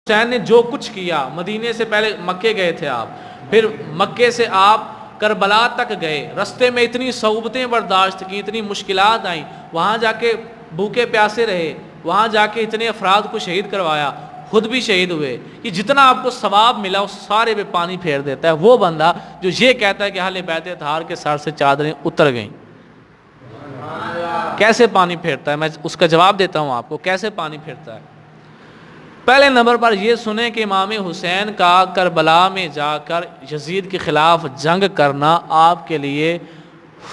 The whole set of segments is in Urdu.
حسین نے جو کچھ کیا، مدینے سے پہلے مکے گئے تھے آپ، پھر مکے سے آپ کربلا تک گئے، رستے میں اتنی صعوبتیں برداشت کی، اتنی مشکلات آئیں، وہاں جا کے بھوکے پیاسے رہے، وہاں جا کے اتنے افراد کو شہید کروایا، خود بھی شہید ہوئے، کہ جتنا آپ کو ثواب ملا اس سارے پہ پانی پھیر دیتا ہے وہ بندہ جو یہ کہتا ہے کہ اہل بیت اطہار کے سر سے چادریں اتر گئیں۔ کیسے پانی پھیرتا ہے؟ میں اس کا جواب دیتا ہوں آپ کو، کیسے پانی پھیرتا ہے۔ پہلے نمبر پر یہ سنیں کہ امام حسین کا کربلا میں جا کر یزید کے خلاف جنگ کرنا آپ کے لیے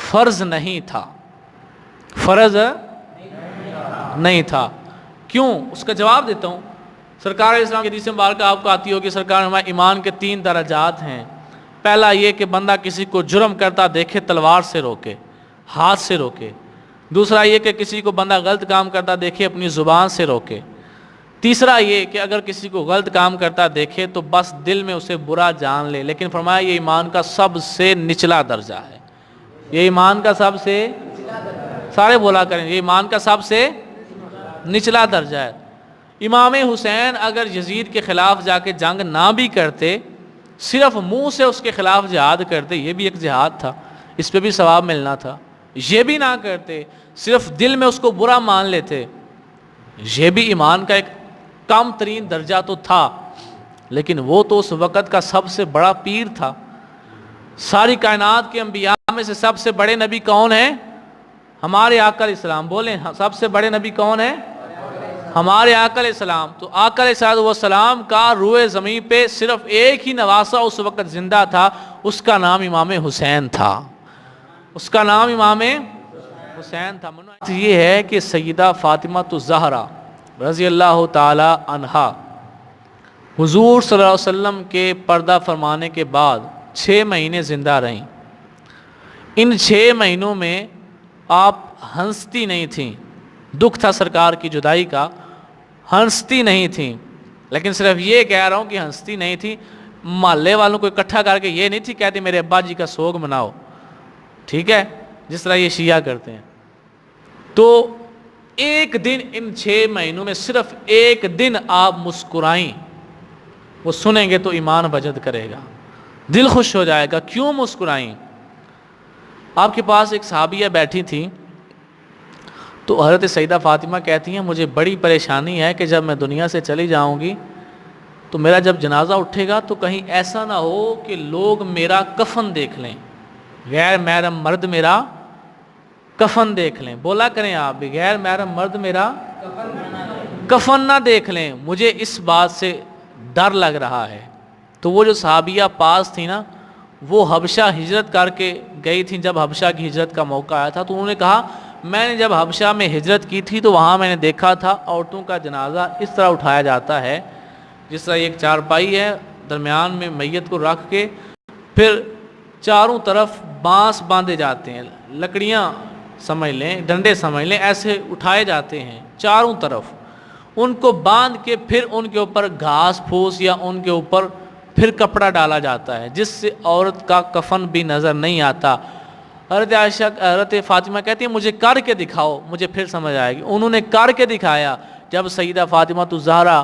فرض نہیں تھا، فرض نہیں تھا۔ کیوں؟ اس کا جواب دیتا ہوں۔ سرکار علیہ السلام کی حدیث مبارکہ آپ کو آتی ہوگی، سرکار ہمارے ایمان کے 3 درجات ہیں۔ پہلا یہ کہ بندہ کسی کو جرم کرتا دیکھے تلوار سے روکے، ہاتھ سے روکے۔ دوسرا یہ کہ کسی کو بندہ غلط کام کرتا دیکھے اپنی زبان سے روکے۔ تیسرا یہ کہ اگر کسی کو غلط کام کرتا دیکھے تو بس دل میں اسے برا جان لے، لیکن فرمایا یہ ایمان کا سب سے نچلا درجہ ہے، یہ ایمان کا سب سے، سارے بولا کریں، یہ ایمان کا سب سے نچلا درجہ ہے۔ امام حسین اگر یزید کے خلاف جا کے جنگ نہ بھی کرتے، صرف منہ سے اس کے خلاف جہاد کرتے، یہ بھی ایک جہاد تھا، اس پہ بھی ثواب ملنا تھا۔ یہ بھی نہ کرتے، صرف دل میں اس کو برا مان لیتے، یہ بھی ایمان کا ایک کم ترین درجہ تو تھا، لیکن وہ تو اس وقت کا سب سے بڑا پیر تھا۔ ساری کائنات کے انبیاء میں سے سب سے بڑے نبی کون ہیں؟ ہمارے آقا علیہ السلام۔ بولیں سب سے بڑے نبی کون ہیں؟ ہمارے آقا علیہ السلام۔ تو آقا علیہ السلام کا روئے زمین پہ صرف ایک ہی نواسہ اس وقت زندہ تھا، اس کا نام امام حسین تھا، اس کا نام امام حسین تھا۔ یہ ہے کہ سیدہ فاطمہ الزہرا رضی اللہ تعالی عنہا حضور صلی اللہ علیہ وسلم کے پردہ فرمانے کے بعد 6 مہینے زندہ رہیں۔ ان 6 مہینوں میں آپ ہنستی نہیں تھیں، دکھ تھا سرکار کی جدائی کا، ہنستی نہیں تھیں، لیکن صرف یہ کہہ رہا ہوں کہ ہنستی نہیں تھی، محلے والوں کو اکٹھا کر کے یہ نہیں تھی کہتی میرے ابا جی کا سوگ مناؤ، ٹھیک ہے، جس طرح یہ شیعہ کرتے ہیں۔ تو ایک دن ان 6 مہینوں میں صرف ایک دن آپ مسکرائیں، وہ سنیں گے تو ایمان وجد کرے گا، دل خوش ہو جائے گا۔ کیوں مسکرائیں؟ آپ کے پاس ایک صحابیہ بیٹھی تھی، تو حضرت سیدہ فاطمہ کہتی ہیں مجھے بڑی پریشانی ہے کہ جب میں دنیا سے چلی جاؤں گی تو میرا جب جنازہ اٹھے گا تو کہیں ایسا نہ ہو کہ لوگ میرا کفن دیکھ لیں، غیر محرم مرد میرا کفن دیکھ لیں۔ بولا کریں آپ بھی، غیر محرم مرد میرا کفن نہ دیکھ لیں، مجھے اس بات سے ڈر لگ رہا ہے۔ تو وہ جو صحابیہ پاس تھی نا، وہ حبشہ ہجرت کر کے گئی تھی۔ جب حبشہ کی ہجرت کا موقع آیا تھا تو انہوں نے کہا میں نے جب حبشہ میں ہجرت کی تھی تو وہاں میں نے دیکھا تھا عورتوں کا جنازہ اس طرح اٹھایا جاتا ہے جس طرح ایک چارپائی ہے، درمیان میں میت کو رکھ کے پھر چاروں طرف بانس باندھے جاتے ہیں، لکڑیاں سمجھ لیں، ڈنڈے سمجھ لیں، ایسے اٹھائے جاتے ہیں چاروں طرف، ان کو باندھ کے پھر ان کے اوپر گھاس پھوس یا ان کے اوپر پھر کپڑا ڈالا جاتا ہے جس سے عورت کا کفن بھی نظر نہیں آتا۔ حضرت فاطمہ کہتی ہیں مجھے کر کے دکھاؤ، مجھے پھر سمجھ آئے گی۔ انہوں نے کر کے دکھایا۔ جب سیدہ فاطمہ الزہرا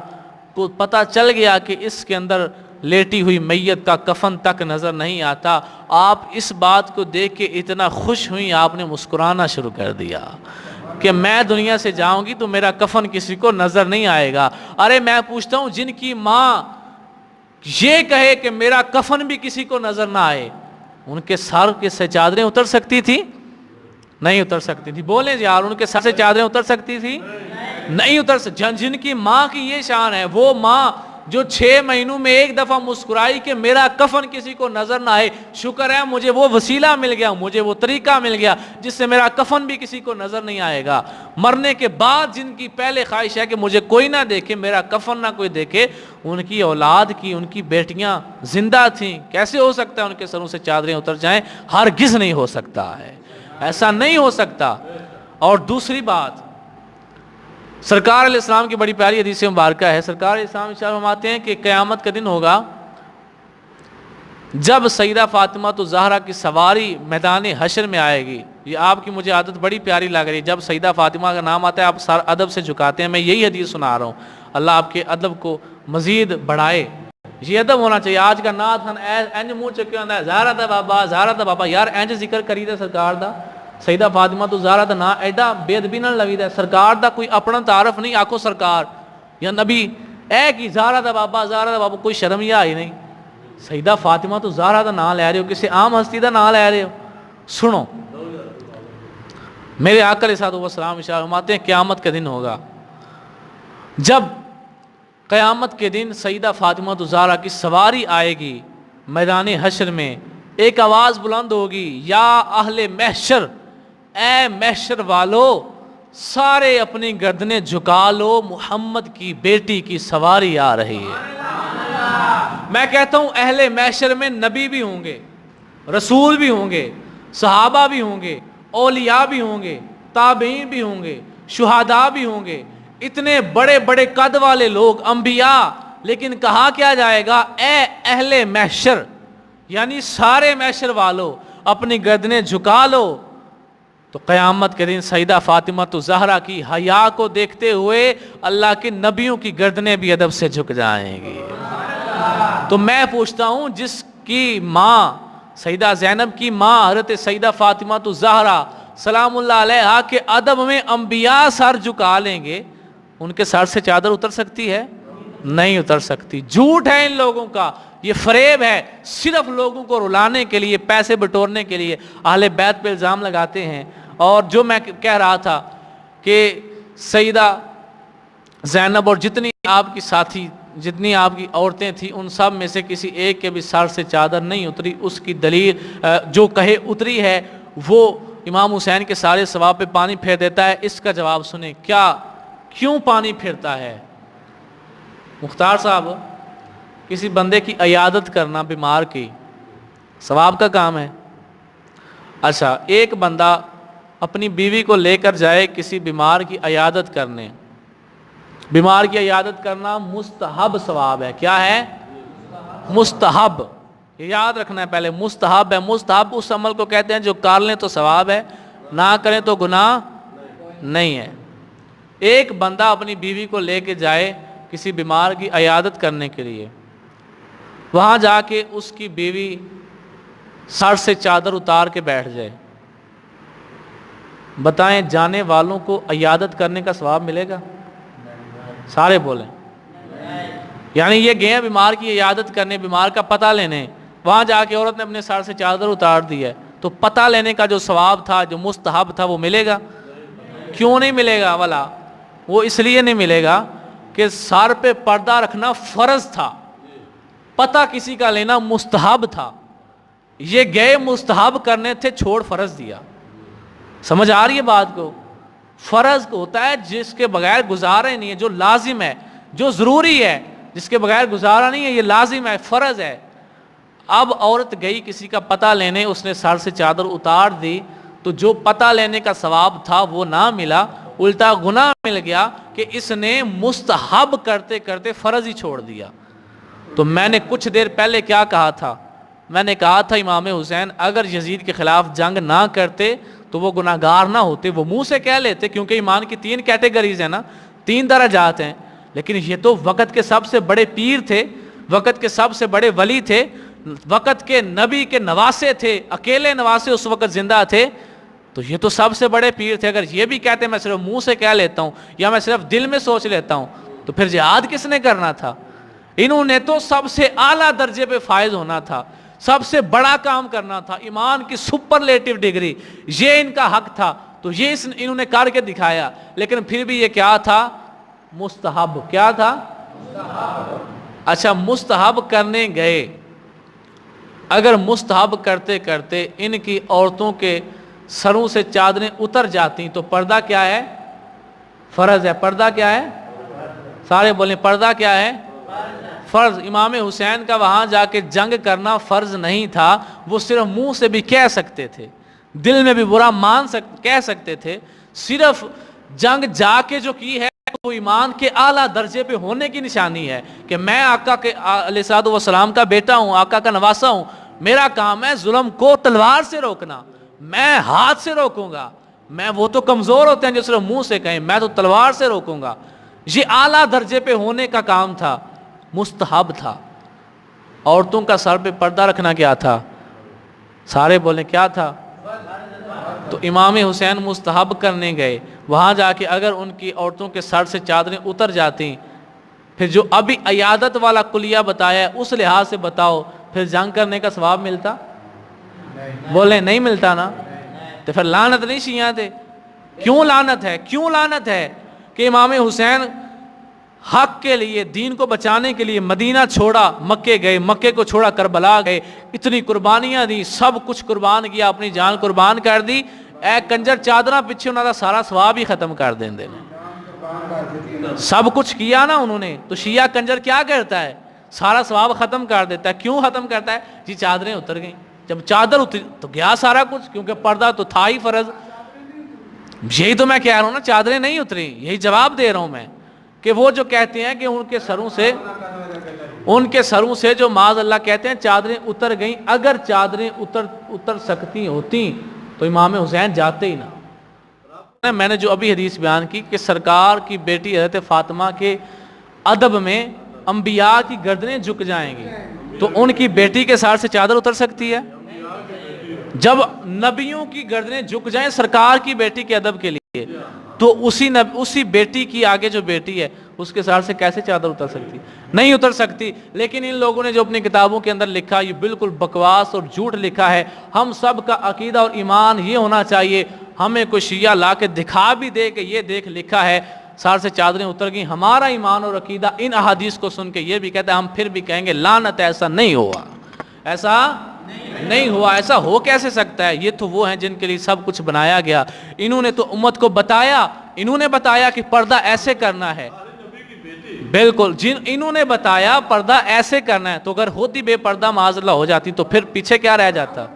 کو پتہ چل گیا کہ اس کے اندر لیٹی ہوئی میت کا کفن تک نظر نہیں آتا، آپ اس بات کو دیکھ کے اتنا خوش ہوئیں، آپ نے مسکرانا شروع کر دیا کہ میں دنیا سے جاؤں گی تو میرا کفن کسی کو نظر نہیں آئے گا۔ ارے میں پوچھتا ہوں جن کی ماں یہ کہے کہ میرا کفن بھی کسی کو نظر نہ آئے، ان کے سر کے سے چادریں اتر سکتی تھی؟ نہیں اتر سکتی تھی۔ بولیں یار، ان کے سر سے چادریں اتر سکتی تھی؟ نہیں اتر سکتی۔ جن کی ماں کی یہ شان ہے، وہ ماں جو 6 مہینوں میں ایک دفعہ مسکرائی کہ میرا کفن کسی کو نظر نہ آئے، شکر ہے مجھے وہ وسیلہ مل گیا، مجھے وہ طریقہ مل گیا جس سے میرا کفن بھی کسی کو نظر نہیں آئے گا۔ مرنے کے بعد جن کی پہلے خواہش ہے کہ مجھے کوئی نہ دیکھے، میرا کفن نہ کوئی دیکھے، ان کی اولاد کی، ان کی بیٹیاں زندہ تھیں، کیسے ہو سکتا ہے ان کے سروں سے چادریں اتر جائیں؟ ہرگز نہیں ہو سکتا ہے، ایسا نہیں ہو سکتا۔ اور دوسری بات، سرکار علیہ السلام کی بڑی پیاری حدیث مبارکہ ہے، سرکار علیہ السلام فرماتے ہیں کہ قیامت کا دن ہوگا جب سیدہ فاطمہ الزہرا کی سواری میدان حشر میں آئے گی۔ یہ آپ کی مجھے عادت بڑی پیاری لگ رہی ہے، جب سیدہ فاطمہ کا نام آتا ہے آپ سر ادب سے جھکاتے ہیں، میں یہی حدیث سنا رہا ہوں، اللہ آپ کے ادب کو مزید بڑھائے. یہ ادب ہونا چاہیے. آج کا نعت خان انج منہ چکے ہوتا ہے زہرا دا بابا زہرا دا بابا. یار انج ذکر کری دے سرکار دا, سیدہ فاطمہ تو زہرا دا نا ایڈا بے ادبی نال لگی دا. سرکار دا کوئی اپنا تعارف نہیں, آکھو سرکار یا نبی اے کی زہرا دا بابا زہرا دا بابا. کوئی شرم یا ہی نہیں. سیدہ فاطمہ تو زہرا دا نام لے رہے ہو, کسی عام ہستی دا نام لے رہے ہو. سنو میرے آقا علیہ الصلوۃ والسلام ارشاد فرماتے ہیں قیامت کا دن ہوگا, جب قیامت کے دن سیدہ فاطمہ الزہرا کی سواری آئے گی میدان حشر میں, ایک آواز بلند ہوگی یا اہل محشر, اے محشر والو سارے اپنی گردنیں جھکا لو, محمد کی بیٹی کی سواری آ رہی ہے. میں کہتا ہوں اہل محشر میں نبی بھی ہوں گے, رسول بھی ہوں گے, صحابہ بھی ہوں گے, اولیاء بھی ہوں گے, تابعین بھی ہوں گے, شہداء بھی ہوں گے, اتنے بڑے بڑے قد والے لوگ, انبیاء. لیکن کہا کیا جائے گا اے اہل محشر, یعنی سارے محشر والو اپنی گردنیں جھکا لو. تو قیامت کے دن سیدہ فاطمہ الزہرا کی حیا کو دیکھتے ہوئے اللہ کے نبیوں کی گردنیں بھی ادب سے جھک جائیں گی. تو میں پوچھتا ہوں جس کی ماں سیدہ زینب کی ماں حضرت سیدہ فاطمہ الزہرا سلام اللہ علیہا کے ادب میں انبیاء سر جھکا لیں گے, ان کے سر سے چادر اتر سکتی ہے؟ نہیں اتر سکتی. جھوٹ ہے ان لوگوں کا, یہ فریب ہے, صرف لوگوں کو رلانے کے لیے, پیسے بٹورنے کے لیے اہل بیت پہ الزام لگاتے ہیں. اور جو میں کہہ رہا تھا کہ سیدہ زینب اور جتنی آپ کی ساتھی, جتنی آپ کی عورتیں تھیں, ان سب میں سے کسی ایک کے بھی سر سے چادر نہیں اتری. اس کی دلیل جو کہے اتری ہے وہ امام حسین کے سارے ثواب پہ پانی پھیر دیتا ہے. اس کا جواب سنیں, کیوں پانی پھرتا ہے؟ مختار صاحب, کسی بندے کی عیادت کرنا بیمار کی ثواب کا کام ہے. اچھا, ایک بندہ اپنی بیوی کو لے کر جائے کسی بیمار کی عیادت کرنے, بیمار کی عیادت کرنا مستحب ثواب ہے. کیا ہے؟ مستحب. یہ یاد رکھنا ہے پہلے, مستحب ہے. مستحب اس عمل کو کہتے ہیں جو کر لیں تو ثواب ہے, نہ کریں تو گناہ نہیں ہے. ایک بندہ اپنی بیوی کو لے کے جائے کسی بیمار کی عیادت کرنے کے لیے, وہاں جا کے اس کی بیوی سر سے چادر اتار کے بیٹھ جائے, بتائیں جانے والوں کو عیادت کرنے کا ثواب ملے گا؟ سارے بولیں. یعنی یہ گئے بیمار کی عیادت کرنے, بیمار کا پتہ لینے, وہاں جا کے عورت نے اپنے سر سے چادر اتار دی ہے, تو پتہ لینے کا جو ثواب تھا, جو مستحب تھا, وہ ملے گا؟ کیوں نہیں ملے گا؟ والا وہ اس لیے نہیں ملے گا کہ سر پہ پردہ رکھنا فرض تھا, پتہ کسی کا لینا مستحب تھا. یہ گئے مستحب کرنے تھے, چھوڑ فرض دیا. سمجھ آ رہی ہے بات کو؟ فرض ہوتا ہے جس کے بغیر گزارا ہی نہیں ہے, جو لازم ہے, جو ضروری ہے, جس کے بغیر گزارا نہیں ہے, یہ لازم ہے, فرض ہے. اب عورت گئی کسی کا پتہ لینے, اس نے سر سے چادر اتار دی, تو جو پتہ لینے کا ثواب تھا وہ نہ ملا, الٹا گناہ مل گیا کہ اس نے مستحب کرتے کرتے فرض ہی چھوڑ دیا. تو میں نے کچھ دیر پہلے کیا کہا تھا؟ میں نے کہا تھا امام حسین اگر یزید کے خلاف جنگ نہ کرتے تو وہ گناہگار نہ ہوتے, وہ منہ سے کہہ لیتے, کیونکہ ایمان کی 3 کیٹیگریز ہیں نا, 3 درجات ہیں. لیکن یہ تو وقت کے سب سے بڑے پیر تھے, وقت کے سب سے بڑے ولی تھے, وقت کے نبی کے نواسے تھے, اکیلے نواسے اس وقت زندہ تھے, تو یہ تو سب سے بڑے پیر تھے. اگر یہ بھی کہتے میں صرف منہ سے کہہ لیتا ہوں یا میں صرف دل میں سوچ لیتا ہوں, تو پھر جہاد کس نے کرنا تھا؟ انہوں نے تو سب سے اعلیٰ درجے پہ فائز ہونا تھا, سب سے بڑا کام کرنا تھا, ایمان کی سپرلیٹو ڈگری, یہ ان کا حق تھا. تو یہ انہوں نے کر کے دکھایا. لیکن پھر بھی یہ کیا تھا؟ مستحب. کیا تھا؟ اچھا, مستحب کرنے گئے, اگر مستحب کرتے کرتے ان کی عورتوں کے سروں سے چادریں اتر جاتی تو پردہ کیا ہے؟ فرض ہے. پردہ کیا ہے؟ سارے بولیں, پردہ کیا ہے؟ فرض. امام حسین کا وہاں جا کے جنگ کرنا فرض نہیں تھا, وہ صرف منہ سے بھی کہہ سکتے تھے, دل میں بھی برا کہہ سکتے تھے. صرف جنگ جا کے جو کی ہے وہ ایمان کے اعلیٰ درجے پہ ہونے کی نشانی ہے کہ میں آقا کے علیہ الصلوۃ والسلام کا بیٹا ہوں, آقا کا نواسا ہوں, میرا کام ہے ظلم کو تلوار سے روکنا, میں ہاتھ سے روکوں گا. میں, وہ تو کمزور ہوتے ہیں جو صرف منہ سے کہیں, میں تو تلوار سے روکوں گا. یہ اعلیٰ درجے پہ ہونے کا کام تھا. مستحب تھا. عورتوں کا سر پہ پردہ رکھنا کیا تھا؟ سارے بولیں کیا تھا؟ تو امام حسین مستحب کرنے گئے. وہاں جا کے اگر ان کی عورتوں کے سر سے چادریں اتر جاتی، پھر جو ابھی عیادت والا کلیہ بتایا ہے اس لحاظ سے بتاؤ پھر جنگ کرنے کا ثواب ملتا؟ بولیں نہیں ملتا نا. تو پھر لعنت نہیں شیعہ تھے. کیوں لعنت ہے؟ کیوں لعنت ہے کہ امام حسین حق کے لیے، دین کو بچانے کے لیے مدینہ چھوڑا، مکے گئے، مکے کو چھوڑا کربلا گئے، اتنی قربانیاں دی، سب کچھ قربان کیا، اپنی جان قربان کر دی. اے کنجر چادرہ پیچھے انہوں نے سارا ثواب ہی ختم کر دیں دے. سب کچھ کیا نا انہوں نے. تو شیعہ کنجر کیا کرتا ہے؟ سارا ثواب ختم کر دیتا ہے. کیوں ختم کرتا ہے؟ جی چادریں اتر گئیں. جب چادر اتری تو گیا سارا کچھ، کیونکہ پردہ تو تھا ہی فرض. یہی تو میں کہہ رہا ہوں نا، چادریں نہیں اتری. یہی جواب دے رہا ہوں میں کہ وہ جو کہتے ہیں کہ ان کے سروں سے جو معاذ اللہ کہتے ہیں چادریں اتر گئیں، اگر چادریں اتر سکتی ہوتی تو امام حسین جاتے ہی نہ. میں نے جو ابھی حدیث بیان کی کہ سرکار کی بیٹی حضرت فاطمہ کے ادب میں انبیاء کی گردنیں جھک جائیں گی، تو ان کی بیٹی کے سر سے چادر اتر سکتی ہے؟ جب نبیوں کی گردنیں جھک جائیں سرکار کی بیٹی کے ادب کے لیے، تو اسی بیٹی کی آگے جو بیٹی ہے اس کے سر سے کیسے چادر اتر سکتی؟ نہیں اتر سکتی. لیکن ان لوگوں نے جو اپنی کتابوں کے اندر لکھا یہ بالکل بکواس اور جھوٹ لکھا ہے. ہم سب کا عقیدہ اور ایمان یہ ہونا چاہیے، ہمیں کوئی شیعہ لا کے دکھا بھی دے کہ یہ دیکھ لکھا ہے سر سے چادریں اتر گئیں، ہمارا ایمان اور عقیدہ ان احادیث کو سن کے یہ بھی کہتا ہے، ہم پھر بھی کہیں گے لعنت، ایسا نہیں ہوا، ایسا نہیں ہوا. ایسا ہو کیسے سکتا ہے؟ یہ تو وہ ہیں جن کے لیے سب کچھ بنایا گیا. انہوں نے تو امت کو بتایا، انہوں نے بتایا کہ پردہ ایسے کرنا ہے. بالکل، انہوں نے بتایا پردہ ایسے کرنا ہے. تو اگر ہوتی بے پردہ معاذ اللہ ہو جاتی تو پھر پیچھے کیا رہ جاتا؟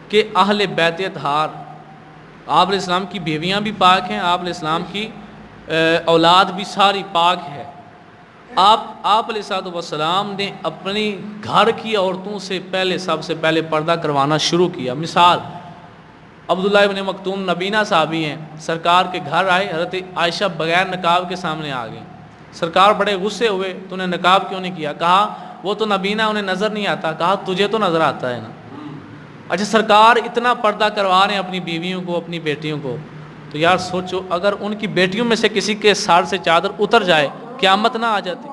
کہ اہل بیت اطہار، آپ علیہ السلام کی بیویاں بھی پاک ہیں، آپ علیہ السلام کی اولاد بھی ساری پاک ہے. آپ علیہ السلام نے اپنی گھر کی عورتوں سے سب سے پہلے پردہ کروانا شروع کیا. مثال عبداللہ ابن مکتوم نبینہ صحابی ہیں، سرکار کے گھر آئے، حضرت عائشہ بغیر نقاب کے سامنے آ گئیں. سرکار بڑے غصے ہوئے، تو نے نقاب کیوں نہیں کیا؟ کہا وہ تو نبینہ انہیں نظر نہیں آتا. کہا تجھے تو نظر آتا ہے نا. اچھا سرکار اتنا پردہ کروا رہے ہیں اپنی بیویوں کو، اپنی بیٹیوں کو، تو یار سوچو اگر ان کی بیٹیوں میں سے کسی کے سر سے چادر اتر جائے قیامت نہ آ جاتی؟